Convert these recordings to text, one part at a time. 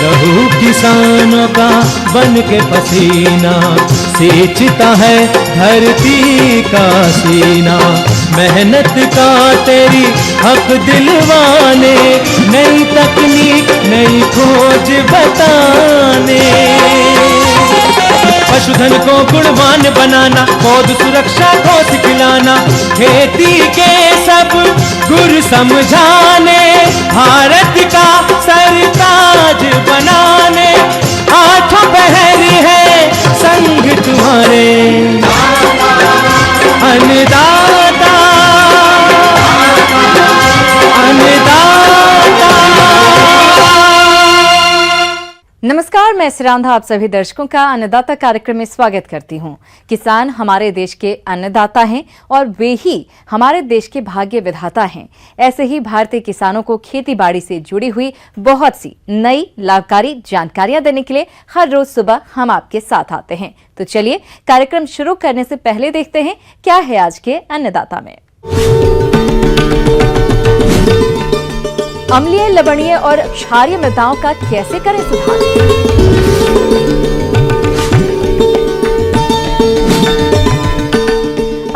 लहू किसानों का बन के पसीना सींचता है धरती का सीना। मेहनत का तेरी हक दिलवाने, नई तकनीक नई खोज बताने। पशुधन को गुणवान बनाना, पौध सुरक्षा को सिखलाना, खेती के सब गुर समझाने, भारत का सरताज बनाने। आठों पहर है संग तुम्हारे अन्नदाता, अन्नदाता। नमस्कार, मैं सिरांधा आप सभी दर्शकों का अन्नदाता कार्यक्रम में स्वागत करती हूं। किसान हमारे देश के अन्नदाता हैं और वे ही हमारे देश के भाग्य विधाता हैं। ऐसे ही भारतीय किसानों को खेती बाड़ी से जुड़ी हुई बहुत सी नई लाभकारी जानकारियां देने के लिए हर रोज सुबह हम आपके साथ आते हैं। तो चलिए कार्यक्रम शुरू करने से पहले देखते हैं क्या है आज के अन्नदाता में। अम्लीय, लवणीय और क्षारीय मृदाओं का कैसे करें सुधार।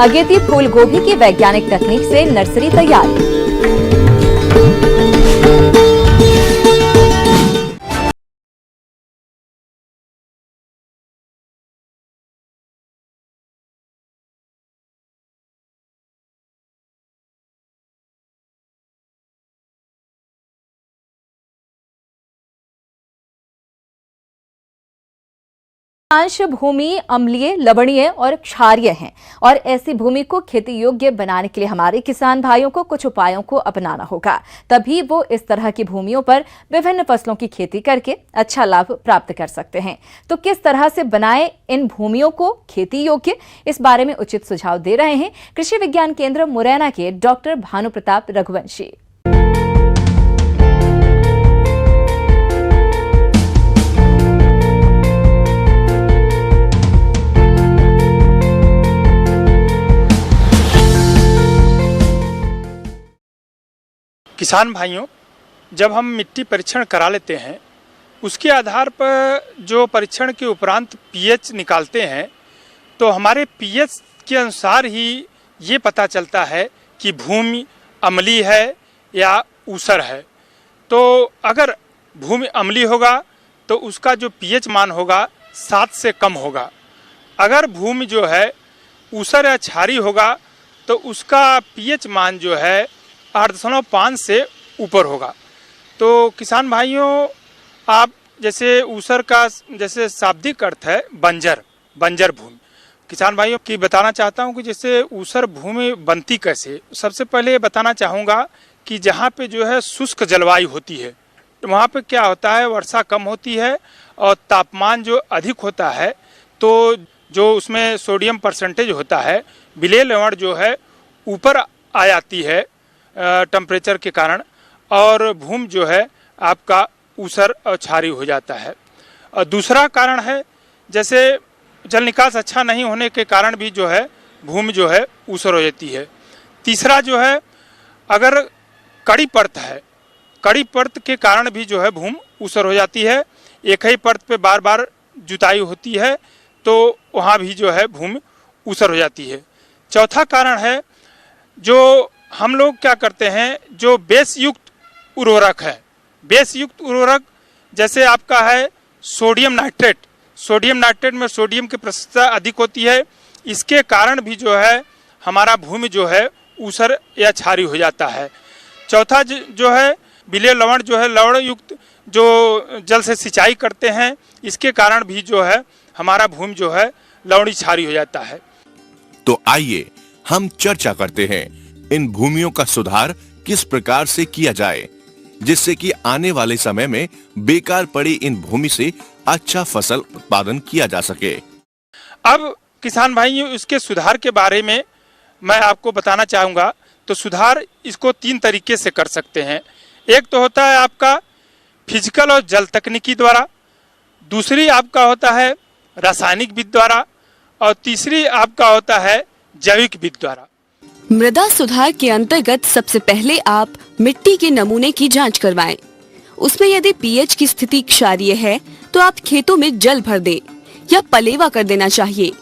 अगेती फूल गोभी की वैज्ञानिक तकनीक से नर्सरी तैयार। अधिकांश भूमि अम्लीय, लवणीय और क्षारीय है और ऐसी भूमि को खेती योग्य बनाने के लिए हमारे किसान भाइयों को कुछ उपायों को अपनाना होगा, तभी वो इस तरह की भूमियों पर विभिन्न फसलों की खेती करके अच्छा लाभ प्राप्त कर सकते हैं। तो किस तरह से बनाएं इन भूमियों को खेती योग्य, इस बारे में उचित सुझाव दे रहे हैं कृषि विज्ञान केंद्र मुरैना के डॉक्टर भानु प्रताप रघुवंशी। किसान भाइयों, जब हम मिट्टी परीक्षण करा लेते हैं, उसके आधार पर जो परीक्षण के उपरांत पीएच निकालते हैं, तो हमारे पीएच के अनुसार ही ये पता चलता है कि भूमि अम्लीय है या ऊसर है। तो अगर भूमि अम्लीय होगा तो उसका जो पीएच मान होगा 7 से कम होगा। अगर भूमि जो है ऊसर या क्षारीय होगा तो उसका पीएच मान जो है 8.5 से ऊपर होगा। तो किसान भाइयों, आप जैसे ऊसर का जैसे शाब्दिक अर्थ है बंजर भूमि। किसान भाइयों की बताना चाहता हूं कि जैसे ऊसर भूमि बनती कैसे। सबसे पहले बताना चाहूँगा कि जहाँ पे जो है शुष्क जलवायु होती है, तो वहाँ पे क्या होता है, वर्षा कम होती है और तापमान जो अधिक होता है, तो जो उसमें सोडियम परसेंटेज होता है, विलेय लवण जो है ऊपर आ जाती है टेम्परेचर के कारण, और भूमि जो है आपका ऊसर और क्षारीय हो जाता है। और दूसरा कारण है जैसे जल निकास अच्छा नहीं होने के कारण भी जो है भूमि जो है ऊसर हो जाती है। तीसरा जो है, अगर कड़ी परत है, कड़ी परत के कारण भी जो है भूमि ऊसर हो जाती है। एक ही परत पे बार बार जुताई होती है तो वहाँ भी जो है भूमि ऊसर हो जाती है। चौथा कारण है, जो हम लोग क्या करते हैं, जो बेस युक्त उर्वरक है, बेस युक्त उर्वरक जैसे आपका है सोडियम नाइट्रेट। सोडियम नाइट्रेट में सोडियम की प्रतिशतता अधिक होती है, इसके कारण भी जो है हमारा भूमि जो है ऊसर या क्षारीय हो जाता है। चौथा जो है विलेय लवण, जो है लवण युक्त जो जल से सिंचाई करते हैं, इसके कारण भी जो है हमारा भूमि जो है लवणी क्षारीय हो जाता है। तो आइए हम चर्चा करते हैं इन भूमियों का सुधार किस प्रकार से किया जाए, जिससे कि आने वाले समय में बेकार पड़ी इन भूमि से अच्छा फसल उत्पादन किया जा सके। अब किसान भाइयों, इसके सुधार के बारे में मैं आपको बताना चाहूँगा। तो सुधार इसको 3 तरीके से कर सकते हैं। एक तो होता है आपका फिजिकल और जल तकनीकी द्वारा, दूसरी आपका होता है रासायनिक विधि द्वारा, और तीसरी आपका होता है जैविक विधि द्वारा। मृदा सुधार के अंतर्गत सबसे पहले आप मिट्टी के नमूने की जांच करवाएं। उसमें यदि पीएच की स्थिति क्षारीय है तो आप खेतों में जल भर दें या पलेवा कर देना चाहिए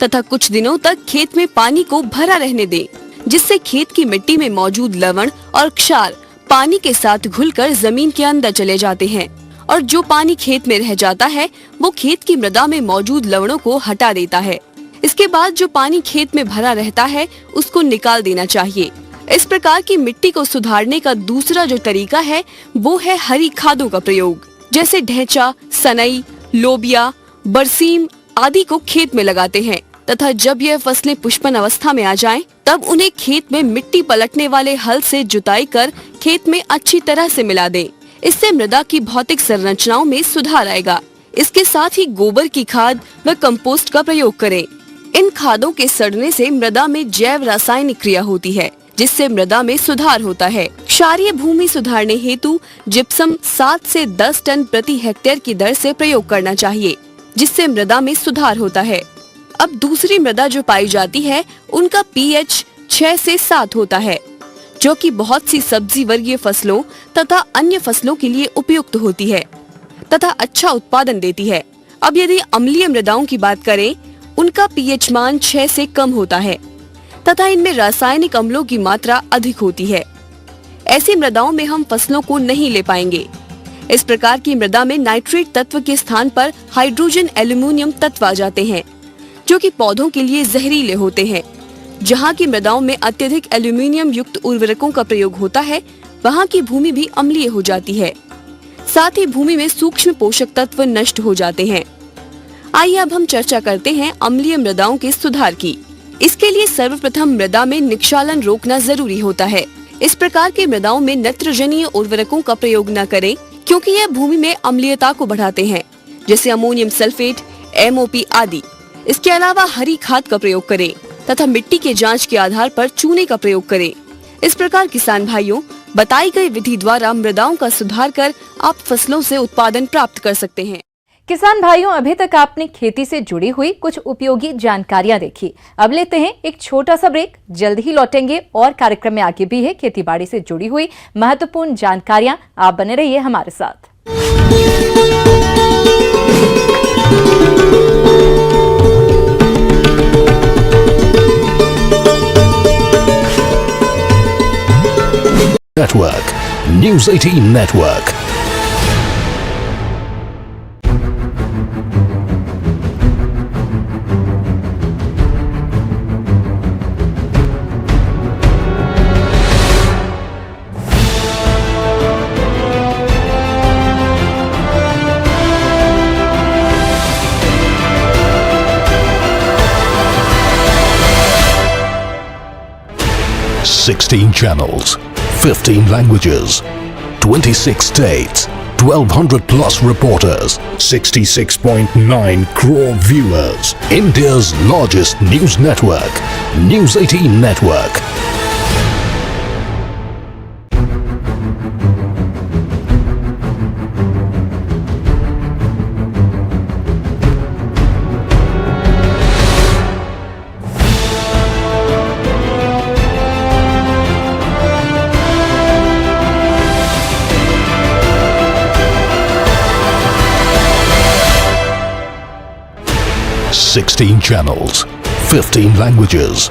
तथा कुछ दिनों तक खेत में पानी को भरा रहने दें, जिससे खेत की मिट्टी में मौजूद लवण और क्षार पानी के साथ घुलकर जमीन के अंदर चले जाते हैं और जो पानी खेत में रह जाता है वो खेत की मृदा में मौजूद लवणों को हटा देता है। इसके बाद जो पानी खेत में भरा रहता है उसको निकाल देना चाहिए। इस प्रकार की मिट्टी को सुधारने का दूसरा जो तरीका है वो है हरी खादों का प्रयोग, जैसे ढैंचा, सनई, लोबिया, बरसीम आदि को खेत में लगाते हैं तथा जब यह फसलें पुष्पन अवस्था में आ जाएं, तब उन्हें खेत में मिट्टी पलटने वाले हल से जुताई कर खेत में अच्छी तरह से मिला दें। इससे मृदा की भौतिक संरचनाओं में सुधार आएगा। इसके साथ ही गोबर की खाद व कंपोस्ट का प्रयोग करें। इन खादों के सड़ने से मृदा में जैव रासायनिक क्रिया होती है, जिससे मृदा में सुधार होता है। क्षारीय भूमि सुधारने हेतु जिप्सम 7 से 10 टन प्रति हेक्टेयर की दर से प्रयोग करना चाहिए, जिससे मृदा में सुधार होता है। अब दूसरी मृदा जो पाई जाती है उनका पीएच 6 से 7 होता है, जो कि बहुत सी सब्जी वर्गीय फसलों तथा अन्य फसलों के लिए उपयुक्त होती है तथा अच्छा उत्पादन देती है। अब यदि अम्लीय मृदाओं की बात करें, उनका पीएच मान 6 से कम होता है तथा इनमें रासायनिक अम्लों की मात्रा अधिक होती है। ऐसी मृदाओं में हम फसलों को नहीं ले पाएंगे। इस प्रकार की मृदा में नाइट्रेट तत्व के स्थान पर हाइड्रोजन एल्यूमिनियम तत्व आ जाते हैं, जो कि पौधों के लिए जहरीले होते हैं। जहाँ की मृदाओं में अत्यधिक एल्यूमिनियम युक्त उर्वरकों का प्रयोग होता है, वहाँ की भूमि भी अम्लीय हो जाती है। साथ ही भूमि में सूक्ष्म पोषक तत्व नष्ट हो जाते हैं। आइए अब हम चर्चा करते हैं अम्लीय मृदाओं के सुधार की। इसके लिए सर्वप्रथम मृदा में निक्षालन रोकना जरूरी होता है। इस प्रकार की मृदाओं में नत्रजनीय उर्वरकों का प्रयोग न करें, क्योंकि यह भूमि में अम्लीयता को बढ़ाते हैं, जैसे अमोनियम सल्फेट, MOP आदि। इसके अलावा हरी खाद का प्रयोग करें तथा मिट्टी के जांच के आधार पर चूने का प्रयोग करें। इस प्रकार किसान भाइयों, बताई गई विधि द्वारा मृदाओं का सुधार कर आप फसलों से उत्पादन प्राप्त कर सकते हैं। किसान भाइयों, अभी तक आपने खेती से जुड़ी हुई कुछ उपयोगी जानकारियां देखी। अब लेते हैं एक छोटा सा ब्रेक, जल्द ही लौटेंगे और कार्यक्रम में आगे भी है खेती बाड़ी से जुड़ी हुई महत्वपूर्ण जानकारियां। आप बने रहिए हमारे साथ। Network, News 18 Network. Sixteen channels, 15 languages, 26 states, 1200 plus reporters, 66.9 crore viewers. India's largest news network, News 18 Network. Sixteen channels, 15 languages,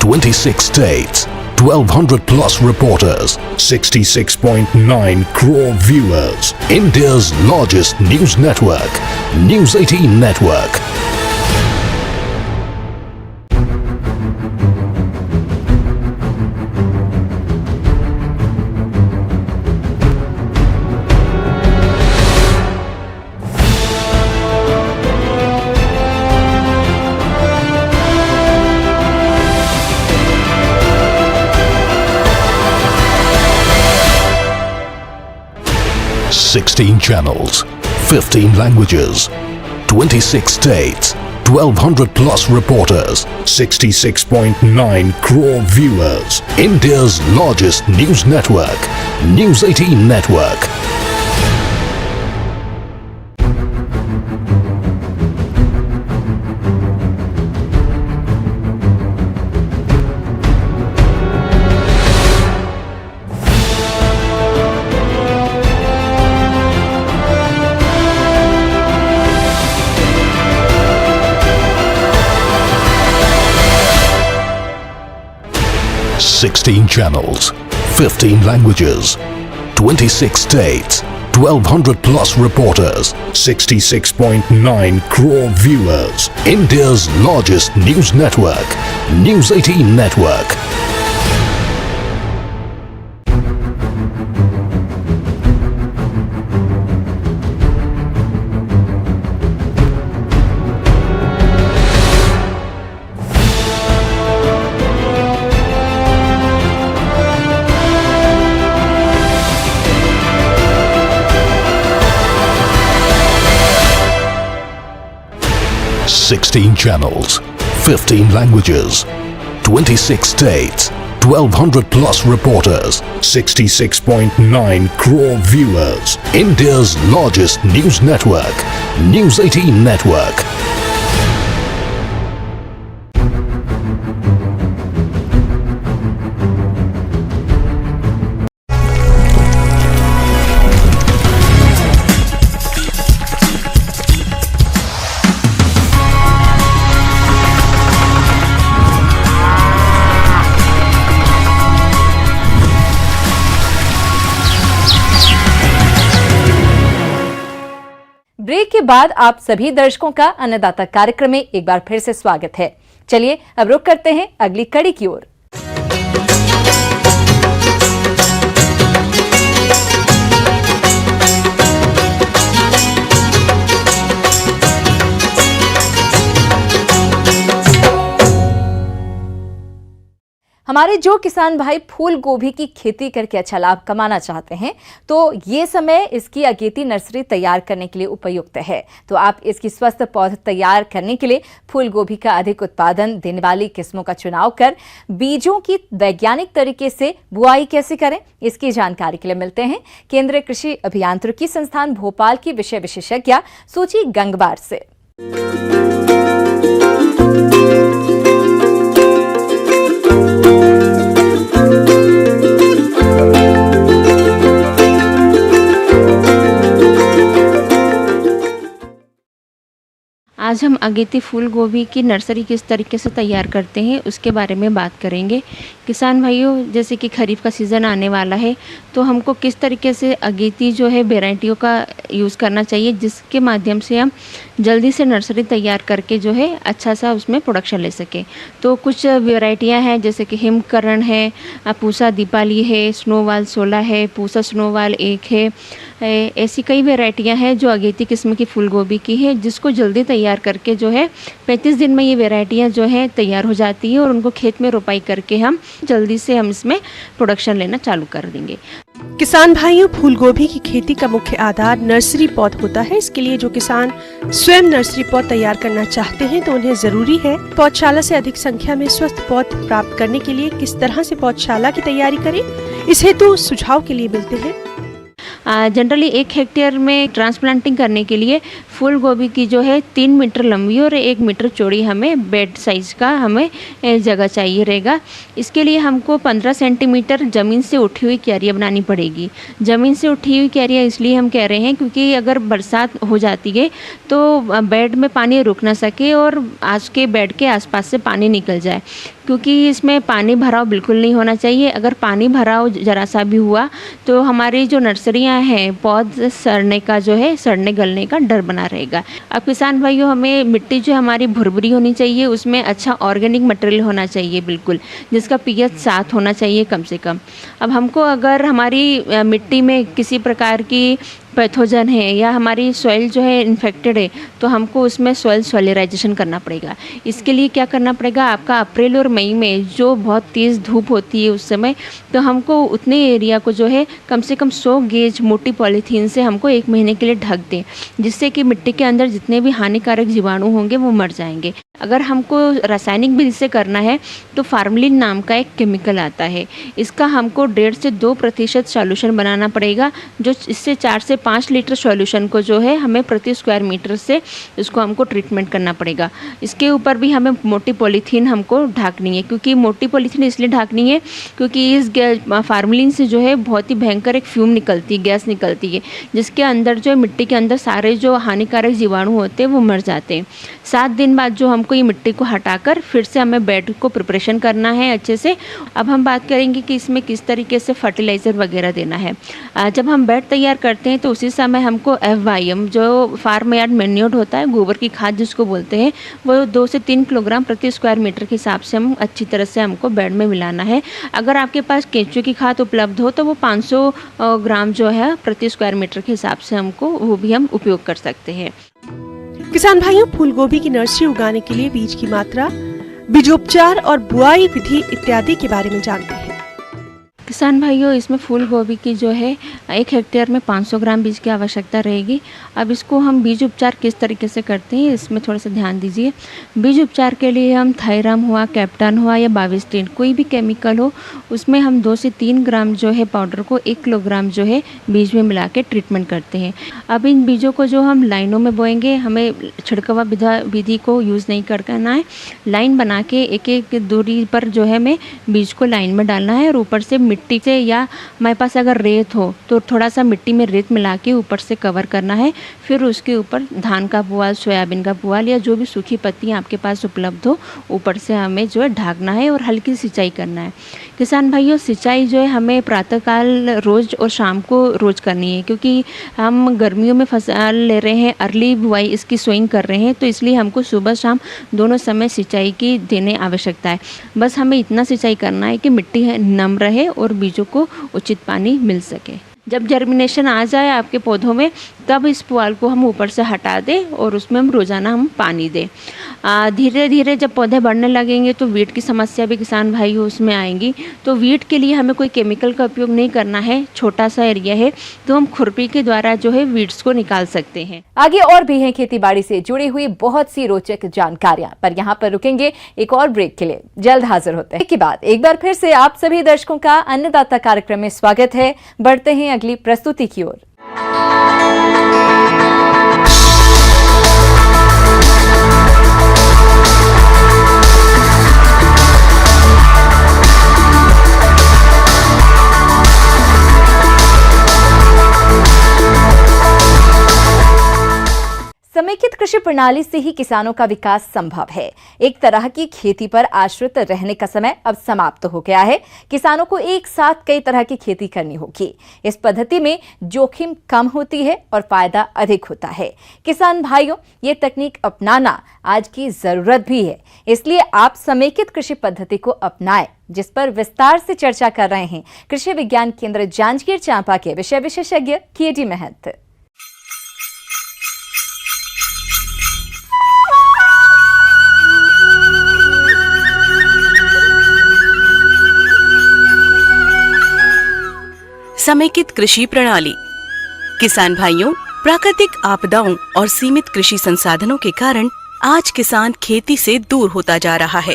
26 states, 1200 plus reporters, 66.9 crore viewers. India's largest news network, News 18 Network. Sixteen channels, 15 languages, 26 states, 1200 plus reporters, 66.9 crore viewers. India's largest news network, News 18 Network. 16 channels, 15 languages, 26 states, 1200 plus reporters, 66.9 crore viewers. India's largest news network, News 18 Network. Sixteen channels, 15 languages, 26 states, 1200 plus reporters, 66.9 crore viewers. India's largest news network, News 18 Network. Break के बाद आप सभी दर्शकों का अन्नदाता कार्यक्रम में एक बार फिर से स्वागत है। चलिए अब रुख करते हैं अगली कड़ी की ओर। हमारे जो किसान भाई फूल गोभी की खेती करके अच्छा लाभ कमाना चाहते हैं तो ये समय इसकी अगेती नर्सरी तैयार करने के लिए उपयुक्त है। तो आप इसकी स्वस्थ पौध तैयार करने के लिए फूल गोभी का अधिक उत्पादन देने वाली किस्मों का चुनाव कर बीजों की वैज्ञानिक तरीके से बुआई कैसे करें, इसकी जानकारी के लिए मिलते हैं केंद्रीय कृषि अभियांत्रिकी संस्थान भोपाल की विषय विशेषज्ञ सूची गंगवार से। आज हम अगेती फूल गोभी की नर्सरी किस तरीके से तैयार करते हैं उसके बारे में बात करेंगे। किसान भाइयों, जैसे कि खरीफ का सीज़न आने वाला है तो हमको किस तरीके से अगेती जो है वेराइटियों का यूज़ करना चाहिए जिसके माध्यम से हम जल्दी से नर्सरी तैयार करके जो है अच्छा सा उसमें प्रोडक्शन ले सकें। तो कुछ वेराइटियाँ हैं जैसे कि हिमकरण है, पूसा दीपाली है, स्नोवाल 16 है, पूसा स्नोवाल 1 है। ऐसी कई वेराइटियाँ हैं जो अगेती किस्म की फूल गोभी की है जिसको जल्दी तैयार करके जो है 35 दिन में ये वेराइटियाँ जो है तैयार हो जाती है और उनको खेत में रोपाई करके हम जल्दी से हम इसमें प्रोडक्शन लेना चालू कर देंगे। किसान भाइयों, फूल गोभी की खेती का मुख्य आधार नर्सरी पौध होता है। इसके लिए जो किसान स्वयं नर्सरी पौध तैयार करना चाहते हैं तो उन्हें जरूरी है पौधशाला से अधिक संख्या में स्वस्थ पौध प्राप्त करने के लिए किस तरह से पौधशाला की तैयारी करें, इस हेतु सुझाव के लिए मिलते हैं। जनरली 1 हेक्टेयर में ट्रांसप्लांटिंग करने के लिए फूल गोभी की जो है 3 मीटर लंबी और 1 मीटर चौड़ी हमें बेड साइज का हमें जगह चाहिए रहेगा। इसके लिए हमको 15 सेंटीमीटर ज़मीन से उठी हुई क्यारियाँ बनानी पड़ेगी। ज़मीन से उठी हुई क्यारियाँ इसलिए हम कह रहे हैं क्योंकि अगर बरसात हो जाती है तो बेड में पानी रुक ना सके और आज के बेड के आसपास से पानी निकल जाए, क्योंकि इसमें पानी भराव बिल्कुल नहीं होना चाहिए। अगर पानी भराव जरा सा भी हुआ तो हमारी जो नर्सरियां हैं पौध सड़ने का जो है सड़ने गलने का डर बना रहेगा। अब किसान भाइयों, हमें मिट्टी जो हमारी भुरभुरी होनी चाहिए, उसमें अच्छा ऑर्गेनिक मटेरियल होना चाहिए बिल्कुल, जिसका पीएच 7 होना चाहिए कम से कम। अब हमको अगर हमारी मिट्टी में किसी प्रकार की पैथोजन है या हमारी सॉइल जो है इन्फेक्टेड है तो हमको उसमें सॉइल सॉलिराइजेशन करना पड़ेगा। इसके लिए क्या करना पड़ेगा, आपका अप्रैल और मई में जो बहुत तेज़ धूप होती है उस समय, तो हमको उतने एरिया को जो है कम से कम 100 गेज मोटी पॉलीथीन से हमको 1 महीने के लिए ढक दें, जिससे कि मिट्टी के अंदर जितने भी हानिकारक जीवाणु होंगे वो मर जाएंगे। अगर हमको रासायनिक विधि से करना है तो फार्मलिन नाम का एक केमिकल आता है, इसका हमको 1.5 से 2% सॉल्यूशन बनाना पड़ेगा, जो इससे 4 से 5 लीटर सॉल्यूशन को जो है हमें प्रति स्क्वायर मीटर से इसको हमको ट्रीटमेंट करना पड़ेगा। इसके ऊपर भी हमें मोटी पॉलीथीन हमको ढाकनी है, क्योंकि मोटी पॉलीथीन इसलिए ढाकनी है क्योंकि इस फार्मेलिन से जो है बहुत ही भयंकर एक फ्यूम निकलती है, गैस निकलती है, जिसके अंदर जो है मिट्टी के अंदर सारे जो हानिकारक जीवाणु होते हैं वो मर जाते हैं। 7 दिन बाद जो हमको ये मिट्टी को हटाकर फिर से हमें बेड को प्रिपरेशन करना है अच्छे से। अब हम बात करेंगे कि इसमें किस तरीके से फर्टिलाइज़र वगैरह देना है। जब हम बेड तैयार करते हैं तो उसी समय हमको FYM जो फार्म यार्ड मैन्योर होता है, गोबर की खाद जिसको बोलते हैं, वो 2 से 3 किलोग्राम प्रति स्क्वायर मीटर के हिसाब से हम अच्छी तरह से हमको बेड में मिलाना है। अगर आपके पास केंचुए की खाद उपलब्ध हो तो वो 500 ग्राम जो है प्रति स्क्वायर मीटर के हिसाब से हमको वो भी हम उपयोग कर सकते हैं। किसान भाइयों, फूल गोभी की नर्सरी उगाने के लिए बीज की मात्रा, बीजोपचार और बुआई विधि इत्यादि के बारे में जानते हैं। किसान भाइयों, इसमें फूल गोभी की जो है 1 हेक्टेयर में 500 ग्राम बीज की आवश्यकता रहेगी। अब इसको हम बीज उपचार किस तरीके से करते हैं इसमें थोड़ा सा ध्यान दीजिए। बीज उपचार के लिए हम थायराम हुआ, कैप्टन हुआ या बाविस्टिन कोई भी केमिकल हो, उसमें हम 2 से 3 ग्राम जो है पाउडर को 1 किलोग्राम जो है बीज में मिला के ट्रीटमेंट करते हैं। अब इन बीजों को जो हम लाइनों में बोएंगे, हमें छिड़कवा विधि को यूज़ नहीं करना है। लाइन बना के एक दूरी पर जो है हमें बीज को लाइन में डालना है और ऊपर से मिट्टी से, या हमारे पास अगर रेत हो तो थोड़ा सा मिट्टी में रेत मिला के ऊपर से कवर करना है। फिर उसके ऊपर धान का पुआल, सोयाबीन का पुआल या जो भी सूखी पत्तियाँ आपके पास उपलब्ध हो ऊपर से हमें जो है ढकना है और हल्की सिंचाई करना है। किसान भाइयों, सिंचाई जो है हमें प्रातःकाल रोज़ और शाम को रोज़ करनी है, क्योंकि हम गर्मियों में फसल ले रहे हैं, अर्ली बुआई इसकी सोइंग कर रहे हैं, तो इसलिए हमको सुबह शाम दोनों समय सिंचाई की देने आवश्यकता है। बस हमें इतना सिंचाई करना है कि मिट्टी नम रहे और बीजों को उचित पानी मिल सके। जब जर्मिनेशन आ जाए आपके पौधों में, तब इस पुआल को हम ऊपर से हटा दें और उसमें हम रोज़ाना पानी दें। धीरे धीरे जब पौधे बढ़ने लगेंगे तो वीट की समस्या भी किसान भाई उसमें आएंगी। तो वीट के लिए हमें कोई केमिकल का उपयोग नहीं करना है। छोटा सा एरिया है तो हम खुरपी के द्वारा जो है वीड्स को निकाल सकते हैं। आगे और भी हैं खेती बाड़ी से जुड़ी हुई बहुत सी रोचक जानकारियां, पर यहाँ पर रुकेंगे एक और ब्रेक के लिए। जल्द हाजिर होते हैं। के बाद एक बार फिर से आप सभी दर्शकों का अन्नदाता कार्यक्रम में स्वागत है। बढ़ते हैं अगली प्रस्तुति की ओर। समेकित कृषि प्रणाली से ही किसानों का विकास संभव है। एक तरह की खेती पर आश्रित रहने का समय अब समाप्त हो गया है। किसानों को एक साथ कई तरह की खेती करनी होगी। इस पद्धति में जोखिम कम होती है और फायदा अधिक होता है। किसान भाइयों, ये तकनीक अपनाना आज की जरूरत भी है, इसलिए आप समेकित कृषि पद्धति को अपनाएं, जिस पर विस्तार से चर्चा कर रहे हैं कृषि विज्ञान केंद्र जांजगीर चांपा के विषय विशेषज्ञ KD महंत। समेकित कृषि प्रणाली। किसान भाइयों, प्राकृतिक आपदाओं और सीमित कृषि संसाधनों के कारण आज किसान खेती से दूर होता जा रहा है।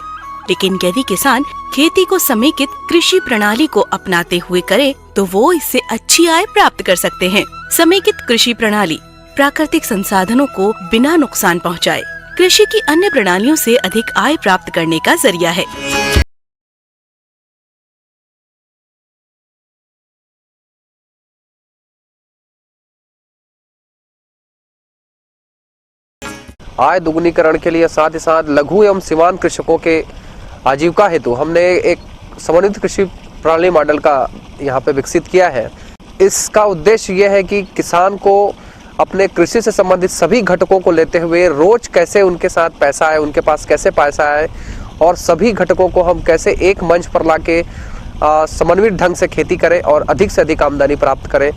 लेकिन यदि किसान खेती को समेकित कृषि प्रणाली को अपनाते हुए करे तो वो इससे अच्छी आय प्राप्त कर सकते हैं। समेकित कृषि प्रणाली प्राकृतिक संसाधनों को बिना नुकसान पहुंचाए कृषि की अन्य प्रणालियों से अधिक आय प्राप्त करने का जरिया है। आय दुगुनीकरण के लिए साथ ही साथ लघु एवं सीमांत कृषकों के आजीविका हेतु हमने एक समन्वित कृषि प्रणाली मॉडल का यहाँ पे विकसित किया है। इसका उद्देश्य यह है कि किसान को अपने कृषि से संबंधित सभी घटकों को लेते हुए रोज कैसे उनके साथ पैसा आए, उनके पास कैसे पैसा आए और सभी घटकों को हम कैसे एक मंच पर लाके समन्वित ढंग से खेती करें और अधिक से अधिक आमदनी प्राप्त करें।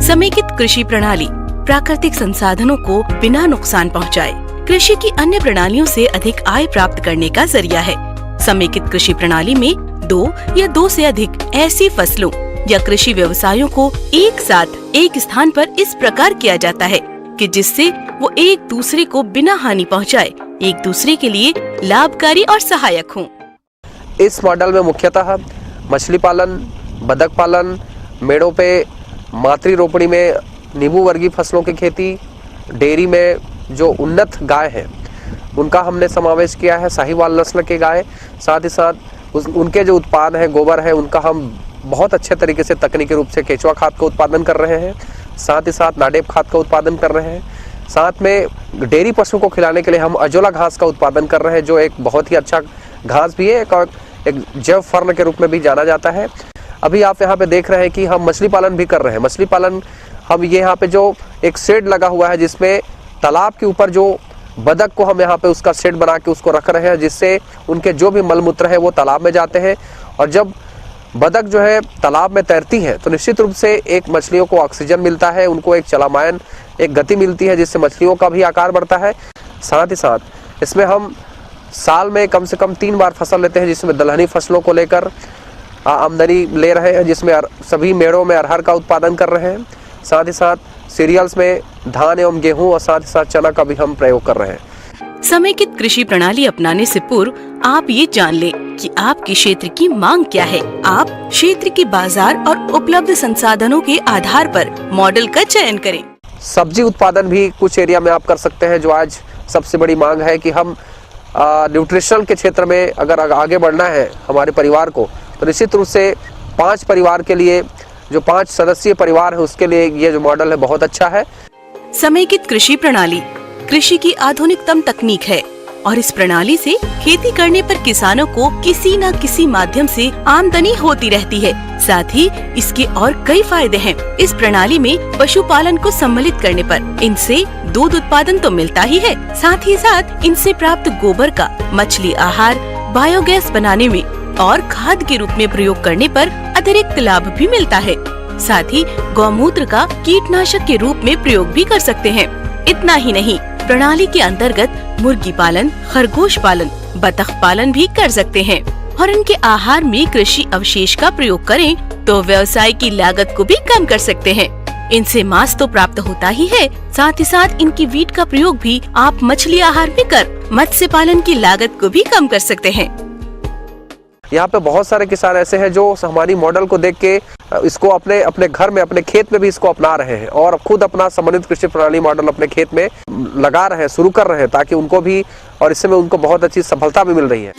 समेकित कृषि प्रणाली प्राकृतिक संसाधनों को बिना नुकसान पहुंचाए कृषि की अन्य प्रणालियों से अधिक आय प्राप्त करने का जरिया है। समेकित कृषि प्रणाली में 2 या 2 से अधिक ऐसी फसलों या कृषि व्यवसायों को एक साथ एक स्थान पर इस प्रकार किया जाता है कि जिससे वो एक दूसरे को बिना हानि पहुंचाए एक दूसरे के लिए लाभकारी और सहायक हों। इस मॉडल में मुख्यतः मछली पालन, बतख पालन, मेड़ों पे मातृ रोपणी में नींबू वर्गीय फसलों की खेती, डेयरी में जो उन्नत गाय हैं उनका हमने समावेश किया है, साहिवाल नस्ल के गाय। साथ ही साथ उनके जो उत्पाद हैं, गोबर है, उनका हम बहुत अच्छे तरीके से तकनीकी रूप से केचुआ खाद का उत्पादन कर रहे हैं। साथ ही साथ नाडेप खाद का उत्पादन कर रहे हैं। साथ में डेयरी पशु को खिलाने के लिए हम अजोला घास का उत्पादन कर रहे हैं, जो एक बहुत ही अच्छा घास भी है, एक जैव फर्न के रूप में भी जाना जाता है। अभी आप यहाँ पे देख रहे हैं कि हम मछली पालन भी कर रहे हैं। मछली पालन हम ये यहाँ पे जो एक शेड लगा हुआ है, जिसमें तालाब के ऊपर जो बतख को हम यहाँ पे उसका शेड बना के उसको रख रहे हैं, जिससे उनके जो भी मलमूत्र है वो तालाब में जाते हैं। और जब बतख जो है तालाब में तैरती है तो निश्चित रूप से एक मछलियों को ऑक्सीजन मिलता है, उनको एक चलामायन, एक गति मिलती है, जिससे मछलियों का भी आकार बढ़ता है। साथ ही साथ इसमें हम साल में कम से कम 3 बार फसल लेते हैं, जिसमें दलहनी फसलों को लेकर आमदनी ले रहे हैं, जिसमें सभी मेड़ों में अरहर का उत्पादन कर रहे हैं। साथ ही साथ सीरियल्स में धान एवं गेहूं और साथ ही साथ चना का भी हम प्रयोग कर रहे हैं। समेकित कृषि प्रणाली अपनाने से पूर्व आप ये जान लें कि आपके क्षेत्र की मांग क्या है। आप क्षेत्र की बाजार और उपलब्ध संसाधनों के आधार पर मॉडल का चयन करें। सब्जी उत्पादन भी कुछ एरिया में आप कर सकते हैं, जो आज सबसे बड़ी मांग है कि हम न्यूट्रिशन के क्षेत्र में अगर आगे बढ़ना है हमारे परिवार को, तो निश्चित रूप से 5 परिवार के लिए, जो 5 सदस्यीय परिवार है, उसके लिए ये जो मॉडल है बहुत अच्छा है। समेकित कृषि प्रणाली कृषि की आधुनिकतम तकनीक है और इस प्रणाली से खेती करने पर किसानों को किसी न किसी माध्यम से आमदनी होती रहती है। साथ ही इसके और कई फायदे हैं। इस प्रणाली में पशुपालन को सम्मिलित करने पर इनसे दूध उत्पादन तो मिलता ही है, साथ ही साथ इनसे प्राप्त गोबर का मछली आहार, बायोगैस बनाने में और खाद के रूप में प्रयोग करने पर अतिरिक्त लाभ भी मिलता है। साथ ही गौमूत्र का कीटनाशक के रूप में प्रयोग भी कर सकते हैं। इतना ही नहीं, प्रणाली के अंतर्गत मुर्गी पालन, खरगोश पालन, बतख पालन भी कर सकते हैं और इनके आहार में कृषि अवशेष का प्रयोग करें तो व्यवसाय की लागत को भी कम कर सकते हैं। इनसे मांस तो प्राप्त होता ही है, साथ ही साथ इनकी वीट का प्रयोग भी आप मछली आहार में कर मत्स्य पालन की लागत को भी कम कर सकते हैं। यहाँ पे बहुत सारे किसान ऐसे हैं जो हमारी मॉडल को देख के इसको अपने अपने घर में, अपने खेत में भी इसको अपना रहे हैं और खुद अपना समन्वित कृषि प्रणाली मॉडल अपने खेत में लगा रहे हैं, शुरू कर रहे हैं, ताकि उनको भी और इससे में उनको बहुत अच्छी सफलता भी मिल रही है।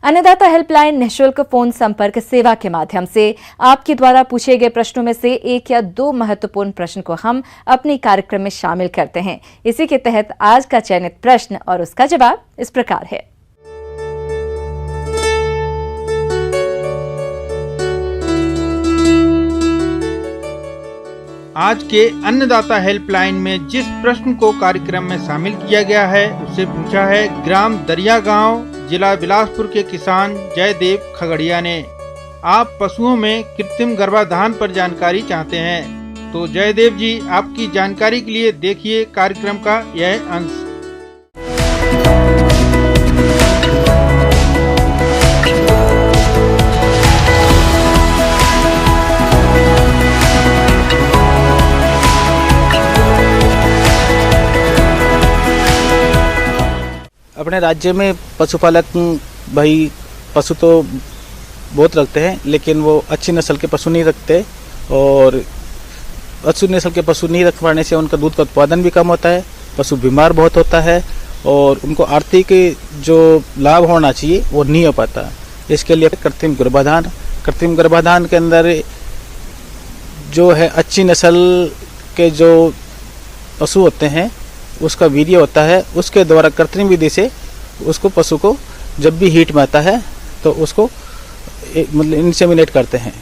अन्नदाता हेल्पलाइन निःशुल्क फोन संपर्क सेवा के माध्यम से आपके द्वारा पूछे गए प्रश्नों में से 1 या 2 महत्वपूर्ण प्रश्न को हम अपने कार्यक्रम में शामिल करते हैं। इसी के तहत आज का चयनित प्रश्न और उसका जवाब इस प्रकार है। आज के अन्नदाता हेल्पलाइन में जिस प्रश्न को कार्यक्रम में शामिल किया गया है उसे पूछा है ग्राम दरिया गांव, जिला बिलासपुर के किसान जयदेव खगड़िया ने। आप पशुओं में कृत्रिम गर्भाधान पर जानकारी चाहते हैं, तो जयदेव जी आपकी जानकारी के लिए देखिए कार्यक्रम का यह अंश। अपने राज्य में पशुपालक भाई पशु तो बहुत रखते हैं, लेकिन वो अच्छी नस्ल के पशु नहीं रखते और अच्छी नस्ल के पशु नहीं रख पाने से उनका दूध का उत्पादन भी कम होता है, पशु बीमार बहुत होता है और उनको आर्थिक जो लाभ होना चाहिए वो नहीं हो पाता। इसके लिए कृत्रिम गर्भाधान के अंदर जो है अच्छी नस्ल के जो पशु होते हैं उसका वीर्य होता है, उसके द्वारा कृत्रिम विधि से उसको पशु को जब भी हीट में आता है तो उसको मतलब इंसेमिनेट करते हैं।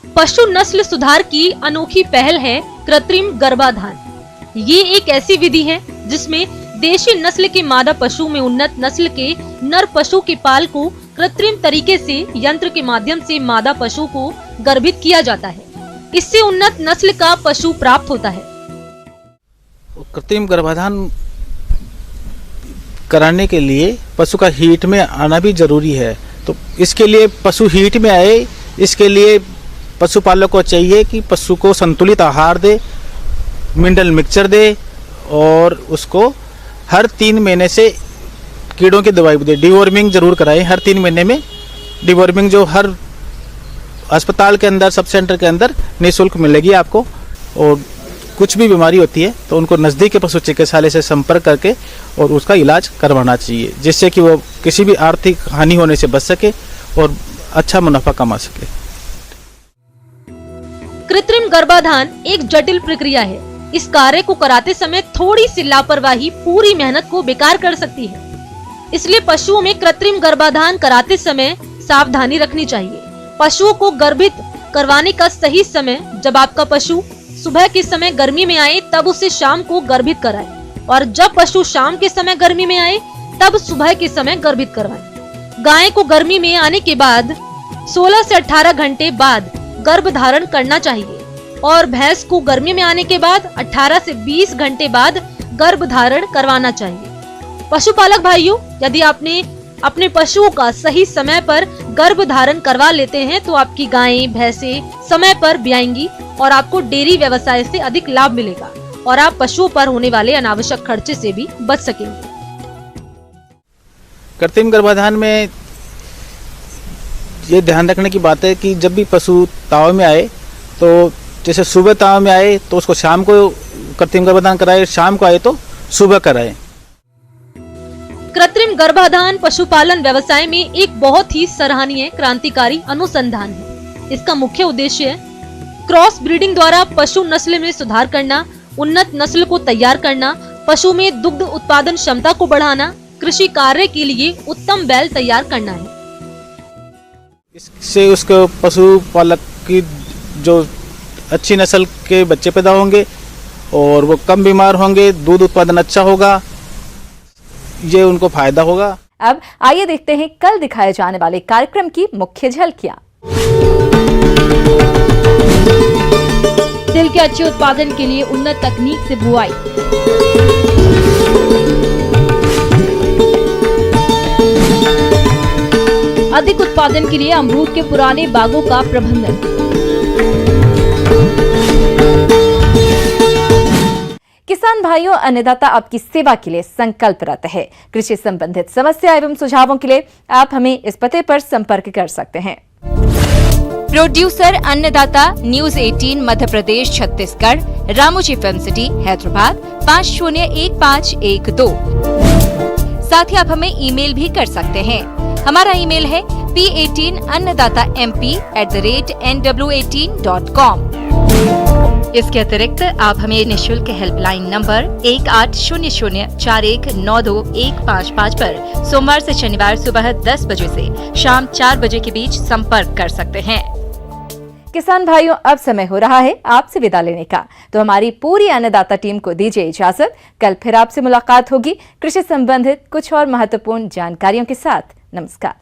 पशु नस्ल सुधार की अनोखी पहल है कृत्रिम गर्भाधान। ये एक ऐसी विधि है जिसमें देशी नस्ल के मादा पशु में उन्नत नस्ल के नर पशु के पाल को कृत्रिम तरीके से यंत्र के माध्यम से मादा पशु को गर्भित किया जाता है। इससे उन्नत नस्ल का पशु प्राप्त होता है। कृत्रिम गर्भाधान कराने के लिए पशु का हीट में आना भी जरूरी है, तो इसके लिए पशु हीट में आए, इसके लिए पशुपालक को चाहिए कि पशु को संतुलित आहार दे, मिनरल मिक्सचर दे और उसको हर 3 महीने से कीड़ों की दवाई भी दे। डिवॉर्मिंग जरूर कराएं हर 3 महीने में, डिवॉर्मिंग जो हर अस्पताल के अंदर, सब सेंटर के अंदर निःशुल्क मिलेगी आपको। और कुछ भी बीमारी होती है तो उनको नज़दीक के पशु चिकित्सालय से संपर्क करके और उसका इलाज करवाना चाहिए, जिससे कि वो किसी भी आर्थिक हानि होने से बच सके और अच्छा मुनाफा कमा सके। कृत्रिम गर्भाधान एक जटिल प्रक्रिया है। इस कार्य को कराते समय थोड़ी सी लापरवाही पूरी मेहनत को बेकार कर सकती है। इसलिए पशुओं में कृत्रिम गर्भाधान कराते समय सावधानी रखनी चाहिए। पशुओं को गर्भित करवाने का सही समय, जब आपका पशु सुबह के समय गर्मी में आए तब उसे शाम को गर्भित कराएं, और जब पशु शाम के समय गर्मी में आए तब सुबह के समय गर्भित करवाएं। गाय को गर्मी में आने के बाद 16 से 18 घंटे बाद गर्भ धारण करना चाहिए और भैंस को गर्मी में आने के बाद 18 से 20 घंटे बाद गर्भ धारण करवाना चाहिए। पशुपालक भाइयों, यदि आपने अपने पशुओं का सही समय पर गर्भ धारण करवा लेते हैं तो आपकी गायें भैंसें समय पर ब्याएंगी और आपको डेयरी व्यवसाय से अधिक लाभ मिलेगा और आप पशुओं पर होने वाले अनावश्यक खर्चे से भी बच सकेंगे। कृत्रिम गर्भाधान में ये ध्यान रखने की बात है कि जब भी पशु ताव में आए, तो जैसे सुबह ताव में आए तो उसको शाम को कृत्रिम गर्भाधान कराए, शाम को आए तो सुबह कराए। कृत्रिम गर्भाधान पशुपालन व्यवसाय में एक बहुत ही सराहनीय क्रांतिकारी अनुसंधान है। इसका मुख्य उद्देश्य है क्रॉस ब्रीडिंग द्वारा पशु नस्ल में सुधार करना, उन्नत नस्ल को तैयार करना, पशु में दुग्ध उत्पादन क्षमता को बढ़ाना, कृषि कार्य के लिए उत्तम बैल तैयार करना है। इससे उसको पशुपालक की जो अच्छी नस्ल के बच्चे पैदा होंगे और वो कम बीमार होंगे, दूध उत्पादन अच्छा होगा, ये उनको फायदा होगा। अब आइए देखते हैं कल दिखाए जाने वाले कार्यक्रम की मुख्य झलकियां। तिल के अच्छे उत्पादन के लिए उन्नत तकनीक से बुआई, अधिक उत्पादन के लिए अमरूद के पुराने बागों का प्रबंधन। किसान भाइयों, अन्नदाता आपकी सेवा के लिए संकल्परत है। कृषि संबंधित समस्या एवं सुझावों के लिए आप हमें इस पते पर संपर्क कर सकते हैं। प्रोड्यूसर अन्नदाता, news 18 Madhya Pradesh Chhattisgarh, Ramoji film city Hyderabad 501512। साथ ही आप हमें ईमेल भी कर सकते हैं। हमारा ईमेल है p18annadatamp@nw18.com। इसके अतिरिक्त आप हमें निःशुल्क हेल्पलाइन नंबर 180041921555 पर सोमवार से शनिवार सुबह 10 बजे से शाम 4 बजे के बीच संपर्क कर सकते हैं। किसान भाइयों, अब समय हो रहा है आपसे विदा लेने का, तो हमारी पूरी अन्नदाता टीम को दीजिए इजाजत। कल फिर आपसे मुलाकात होगी कृषि संबंधित कुछ और महत्वपूर्ण जानकारियों के साथ। नमस्कार।